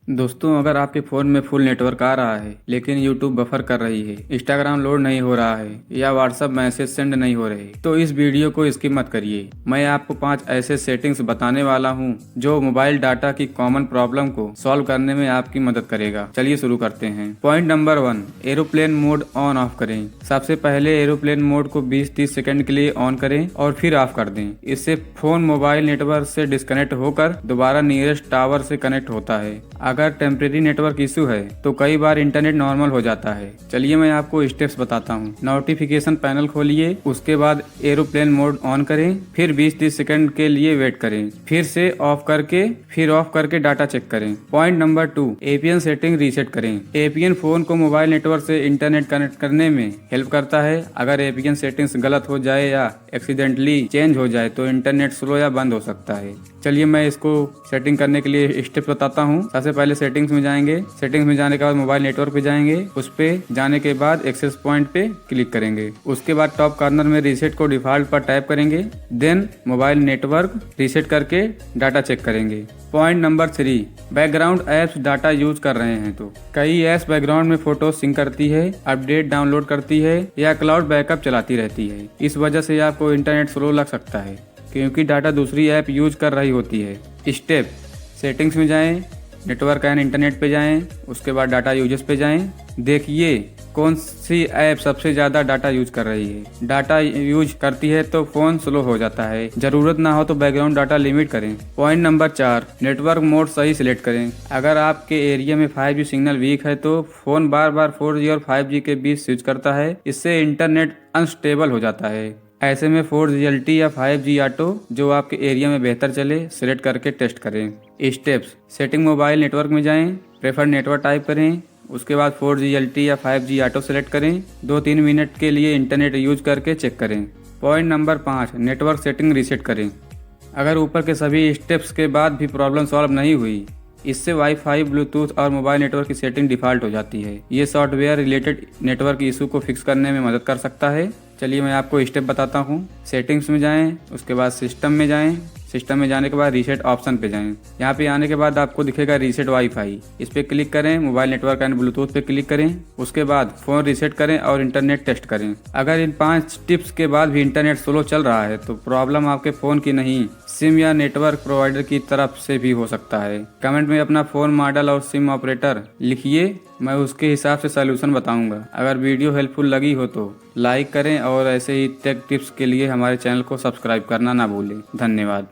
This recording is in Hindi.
दोस्तों, अगर आपके फ़ोन में फुल नेटवर्क आ रहा है लेकिन YouTube बफर कर रही है, इंस्टाग्राम लोड नहीं हो रहा है या व्हाट्सएप मैसेज सेंड नहीं हो रहे, तो इस वीडियो को स्किप मत करिए। मैं आपको 5 ऐसे सेटिंग्स बताने वाला हूं जो मोबाइल डाटा की कॉमन प्रॉब्लम को सॉल्व करने में आपकी मदद करेगा। चलिए शुरू करते हैं। Point number 1, aeroplane mode on off करें। सबसे पहले एरोप्लेन मोड को 20-30 सेकंड के लिए ऑन करें और फिर ऑफ कर दें। इससे फोन मोबाइल नेटवर्क से डिस्कनेक्ट होकर दोबारा नियरेस्ट टावर से कनेक्ट होता है। अगर टेम्परेरी नेटवर्क इशू है तो कई बार इंटरनेट नॉर्मल हो जाता है। चलिए मैं आपको स्टेप्स बताता हूँ। नोटिफिकेशन पैनल खोलिए, उसके बाद एरोप्लेन मोड ऑन करें, फिर 20-30 सेकंड के लिए वेट करें, फिर से ऑफ करके डाटा चेक करें। Point number 2, APN setting reset करें। एपीएन फोन को मोबाइल नेटवर्क से इंटरनेट कनेक्ट करने में हेल्प करता है। अगर एपीएन सेटिंग्स गलत हो जाए या एक्सीडेंटली चेंज हो जाए तो इंटरनेट स्लो या बंद हो सकता है। चलिए मैं इसको सेटिंग करने के लिए स्टेप बताता हूँ। सबसे पहले सेटिंग्स में जाएंगे। सेटिंग्स में जाने के बाद मोबाइल नेटवर्क पे जाएंगे। उस पे जाने के बाद एक्सेस पॉइंट पे क्लिक करेंगे। उसके बाद टॉप कॉर्नर में रीसेट को डिफॉल्ट पर टाइप करेंगे। देन मोबाइल नेटवर्क रीसेट करके डाटा चेक करेंगे। Point number 3, background apps data use कर रहे हैं तो कई ऐप्स बैकग्राउंड में फोटो सिंक करती है, अपडेट डाउनलोड करती है या क्लाउड बैकअप चलाती रहती है। इस वजह से आपको इंटरनेट स्लो लग सकता है क्योंकि डाटा दूसरी ऐप यूज कर रही होती है। स्टेप, सेटिंग्स में जाएं, नेटवर्क एंड इंटरनेट पे जाएं, उसके बाद डाटा यूजेस पे जाएं। देखिए कौन सी ऐप सबसे ज़्यादा डाटा यूज कर रही है। डाटा यूज करती है तो फ़ोन स्लो हो जाता है। ज़रूरत ना हो तो बैकग्राउंड डाटा लिमिट करें। पॉइंट नंबर 4, नेटवर्क मोड सही सिलेक्ट करें। अगर आपके एरिया में 5G सिग्नल वीक है तो फ़ोन बार बार 4G और 5G के बीच स्विच करता है। इससे इंटरनेट अनस्टेबल हो जाता है। ऐसे में 4G LTE या 5G ऑटो जो आपके एरिया में बेहतर चले सिलेक्ट करके टेस्ट करें। स्टेप्स, सेटिंग मोबाइल नेटवर्क में जाएं, प्रेफर्ड नेटवर्क टाइप करें, उसके बाद 4G LTE या 5G ऑटो सेलेक्ट करें। 2-3 मिनट के लिए इंटरनेट यूज करके चेक करें। Point number 5, network setting reset करें। अगर ऊपर के सभी स्टेप्स के बाद भी प्रॉब्लम सॉल्व नहीं हुई, इससे वाईफाई, ब्लूटूथ और मोबाइल नेटवर्क की सेटिंग डिफ़ॉल्ट हो जाती है। ये सॉफ्टवेयर रिलेटेड नेटवर्क इशू को फिक्स करने में मदद कर सकता है। चलिए मैं आपको स्टेप बताता हूँ। सेटिंग्स में जाएं, उसके बाद सिस्टम में जाएं, सिस्टम में जाने के बाद रीसेट ऑप्शन पे जाएं। यहाँ पे आने के बाद आपको दिखेगा रीसेट वाईफाई, इस पे क्लिक करें। मोबाइल नेटवर्क एंड ब्लूटूथ पे क्लिक करें। उसके बाद फ़ोन रीसेट करें और इंटरनेट टेस्ट करें। अगर इन 5 टिप्स के बाद भी इंटरनेट स्लो चल रहा है तो प्रॉब्लम आपके फ़ोन की नहीं, सिम या नेटवर्क प्रोवाइडर की तरफ से भी हो सकता है। कमेंट में अपना फ़ोन मॉडल और सिम ऑपरेटर लिखिए, मैं उसके हिसाब से सलूशन बताऊंगा। अगर वीडियो हेल्पफुल लगी हो तो लाइक करें और ऐसे ही टेक टिप्स के लिए हमारे चैनल को सब्सक्राइब करना ना भूलें। धन्यवाद।